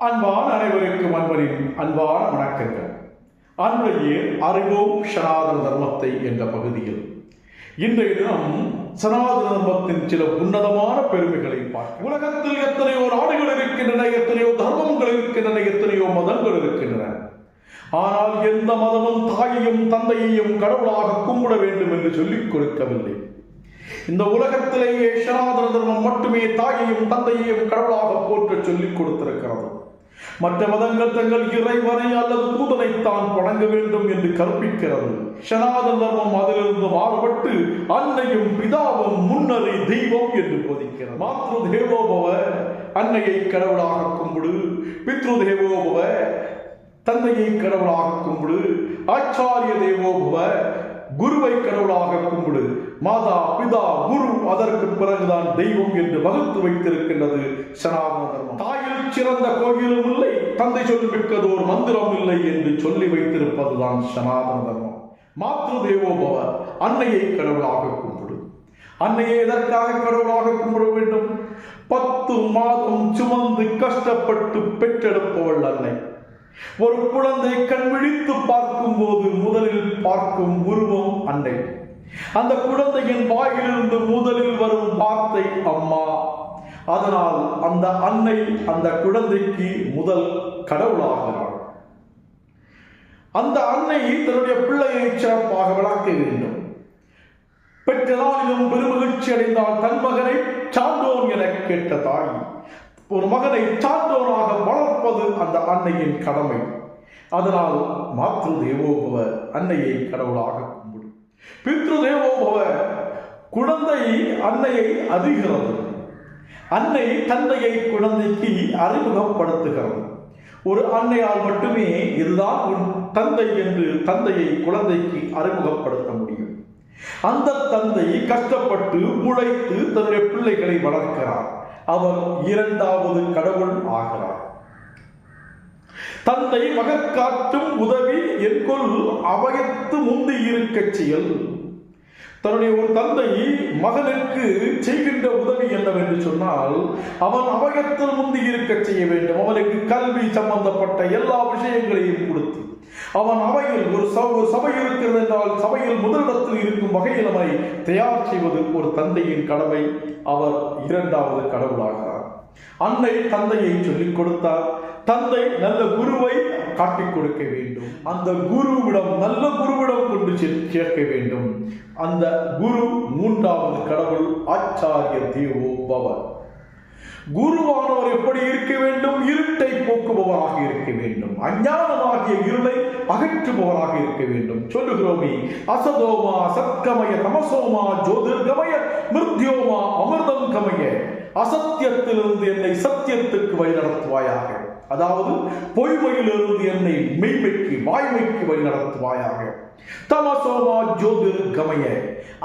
அன்பான அனைவருக்கும் அன்பரின் அன்பான வணக்கங்கள். அன்பையே அறிவோம் சனாதன தர்மத்தை என்ற பகுதியில் இன்றைய தினம் சனாதன தர்மத்தின் சில உன்னதமான பெருமைகளை பார்க்க. உலகத்தில் எத்தனையோ நாடுகள் இருக்கின்றன, எத்தனையோ தர்மங்கள் இருக்கின்றன, எத்தனையோ மதங்கள் இருக்கின்றன. ஆனால் எந்த மதமும் தாயையும் தந்தையையும் கடவுளாக கும்பிட வேண்டும் என்று சொல்லிக் கொடுக்கவில்லை. இந்த உலகத்திலேயே சனாதன தர்மம் மட்டுமே தாயையும் தந்தையையும் கடவுளாக போற்ற சொல்லிக் கொடுத்திருக்கிறது. மற்ற மதங்கள் தங்கள் இறைவனை அல்லது தூதனைத்தான் வணங்க வேண்டும் என்று கற்பிக்கிறது. சனாதன தர்மம் அதிலிருந்து மாறுபட்டு அன்னையும் பிதாவும் முன்னறி தெய்வம் என்று போதிக்கிறது. மாத்ரு தேவோபவ, அன்னையை கடவுளாக கும்பிடு. பித்ரு தேவோபவ, தந்தையை கடவுளாக கும்பிடு. ஆச்சாரிய தேவோபவ, குருவை கடவுளாக கும்பிடு. மாதா பிதா குரு, அதற்கு பிறகுதான் தெய்வம் என்று வகுத்து வைத்திருக்கின்றது சனாதன தர்மம். தாயில் சிறந்த கோயிலும் இல்லை, தந்தை சொல்லிமிக்கதோர் மந்திரம் இல்லை என்று சொல்லி வைத்திருப்பதுதான் சனாதன தர்மம். மாத்ரு தேவோபவ, அன்னையை கடவுளாக கும்பிடு. அன்னையை எதற்காக கடவுளாக கும்பிட வேண்டும்? 10 மாதம் சுமந்து கஷ்டப்பட்டு பெற்றெடுப்பவள் அன்னை. ஒரு குழந்தை கண் விழித்து பார்க்கும் போது முதலில் பார்க்கும் உருவம் அன்னை. அந்த குழந்தையின் வாயிலிருந்து முதலில் வரும் வார்த்தை அம்மா. அதனால் அந்த அன்னை அந்த குழந்தைக்கு முதல் கடவுளாகிறாள். அந்த அன்னை தன்னுடைய பிள்ளையை சிறப்பாக வளர்க்க வேண்டும். பெற்ற நாளிலும் பெருமகிழ்ச்சி அடைந்தால் தன் மகனை சான்றோன் என கேட்ட தாய் ஒரு மகனை சான்றோனாக வளர்ப்பது அந்த அன்னையின் கடமை. அதனால் மாத்ரு தேவோபவ, அன்னையை கடவுளாக கும்பிடு. பித்ரு தேவோபவ, குழந்தை அன்னையை அறிகிறது. அன்னை தந்தையை குழந்தைக்கு அறிமுகப்படுத்துகிறது. ஒரு அன்னையால் மட்டுமே இதுதான் உன் தந்தை என்று தந்தையை குழந்தைக்கு அறிமுகப்படுத்த முடியும். அந்த தந்தை கஷ்டப்பட்டு உழைத்து தன்னுடைய பிள்ளைகளை வளர்க்கிறார். அவர் 2வது கடவுள் ஆகிறார். தந்தை மகற்காற்றும் உதவி என்கொள் அவையத்து முந்தி இருக்க செயல். தன்னுடைய ஒரு தந்தை மகனுக்கு செய்கின்ற உதவி என்னவென்று சொன்னால், அவன் அவையத்தில் முந்தி இருக்க செய்ய வேண்டும். அவனுக்கு கல்வி சம்பந்தப்பட்ட எல்லா விஷயங்களையும் கொடுத்து அவன் அவையில் ஒரு சபை இருக்கிறது என்றால் சபையில் முதலிடத்தில் இருக்கும் வகையில் அவனை தயார் செய்வது ஒரு தந்தையின் கடமை. அவர் 2வது கடவுளாகிறார். அன்னை தந்தையை சொல்லிக் கொடுத்தார். தந்தை நல்ல குருவை காட்டிக் கொடுக்க வேண்டும். அந்த குருவிடம் நல்ல குருவிடம் கொண்டு சேர்க்க வேண்டும். அந்த குரு 3வது கடவுள் ஆச்சாரிய தேவோபவ. குருவானவர் எப்படி இருக்க வேண்டும்? இருட்டை போக்குபவராக இருக்க வேண்டும். அஞ்ஞானமாகிய இருளை அகற்றுபவராக இருக்க வேண்டும். சொல்லுகிறோமே, அசதோமா சத்கமய தமசோமா ஜோதிர்கமய மிருத்யோமா அமிர்தம் கமய. அசத்தியத்திலிருந்து என்னை சத்தியத்துக்கு வழி நடத்துவாயாக. அதாவது பொய்மையிலிருந்து என்னை மெய்மைக்கு வாய்மைக்கு வழி நடத்துவாயாக. தமசோமா ஜோதிர்கமய,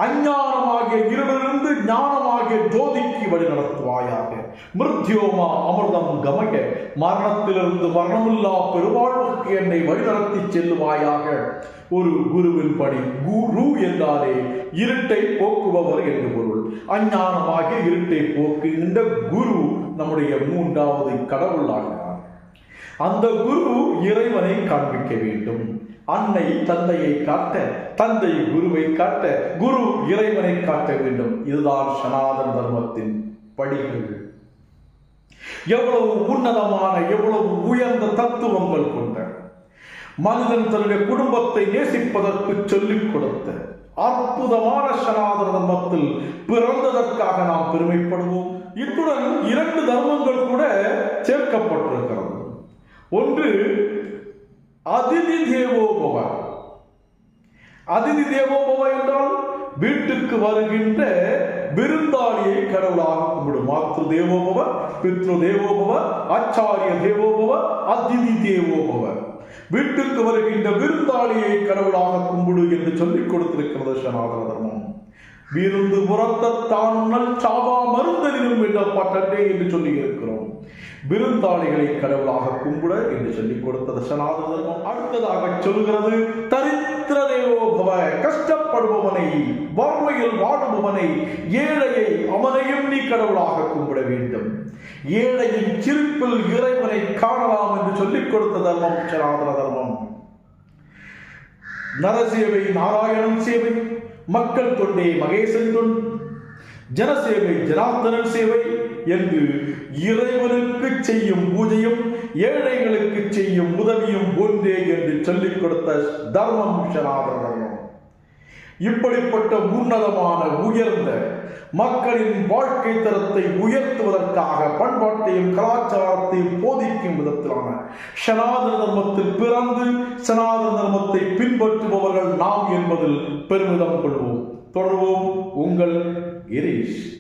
அஞ்ஞானமாகிய இருளிலிருந்து ஞானமாகிய ஜோதிக்கு வழி நடத்துவாயாக. மிருத்யோமா அமிர்தம் கமய, மரணத்திலிருந்து மரணமில்லா பெருவாழ்வுக்கு என்னை வழிநடத்தி செல்லுவாயாக. ஒரு குருவின் பணி. குரு என்றாலே இருட்டை போக்குபவர் என்று பொருள். அஞ்ஞானமாகிய இருட்டை போக்குகின்ற குரு நம்முடைய 3வது கடவுளாகிறார். அந்த குரு இறைவனை காண்பிக்க வேண்டும். அன்னை தந்தையை காட்ட, தந்தை குருவை காட்ட, குரு இறைவனை காட்ட வேண்டும். இதுதான் சனாதன தர்மத்தின் படிகள். எவ்வளவு உன்னதமான, எவ்வளவு உயர்ந்த தத்துவங்கள் கொண்ட, மனிதன் தன்னுடைய குடும்பத்தை நேசிப்பதற்கு சொல்லிக் கொடுத்த அற்புதமான சனாதன தர்மத்தில் பிறந்ததற்காக நாம் பெருமைப்படுவோம். இத்துடன் 2 தர்மங்கள் கூட சேர்க்கப்பட்டிருக்கிறது. ஒன்று அதிதி தேவோபவ. அதிதி தேவோபவ என்றால் வீட்டுக்கு வருகின்ற விருந்தாளியை கடவுளாக கும்பிடும். மாத்ரு தேவோபவ, பித்ரு தேவோபவ, ஆச்சாரிய தேவோபவ, அதிதி தேவோபவ. வீட்டுக்கு வருகின்ற விருந்தாளியை கடவுளாக கும்பிடு என்று சொல்லிக் கொடுத்திருக்கிறது சனாதன தர்மம். விருந்து புறத்தான் சாவா மருந்தெனும் என்ற பாட்டே என்று சொல்லி இருக்கிறோம். விருந்தாளிகளை கடவுளாக கும்பிட என்று சொல்லிக் கொடுத்தது சனாதன தர்மம். அடுத்ததாக சொல்கிறது தரித்திர தேவோபவ, கஷ்டப்படுபவனை, வறுமையில் வாடுபவனை, ஏழையை, அவனையும் நீ கடவுளாக கும்பிட வேண்டும். ஏழையின் சிரிப்பில் இறைவனை காணலாம் என்று சொல்லிக் கொடுத்த தர்மம் சனாதன தர்மம். நரசேவை நாராயணன் சேவை, மக்கள் தொண்டே மகேசன் தொண்டு, ஜனசேவை ஜனார்தனன் சேவை என்று இறைவனுக்கு செய்யும் பூஜையும் ஏழைகளுக்கு செய்யும் உதவியும் ஒன்றே என்று சொல்லிக் கொடுத்த தர்மம் சனாதன தர்மம். இப்படிப்பட்ட உன்னதமான உயர்ந்த மக்களின் வாழ்க்கை தரத்தை உயர்த்துவதற்காக பண்பாட்டையும் கலாச்சாரத்தையும் போதிக்கும் விதத்திலான சனாதன தர்மத்தில் பிறந்து சனாதன தர்மத்தை பின்பற்றுபவர்கள் நாம் என்பதில் பெருமிதம் கொள்வோம். தொடர்வோம். உங்கள் கிரீஷ்.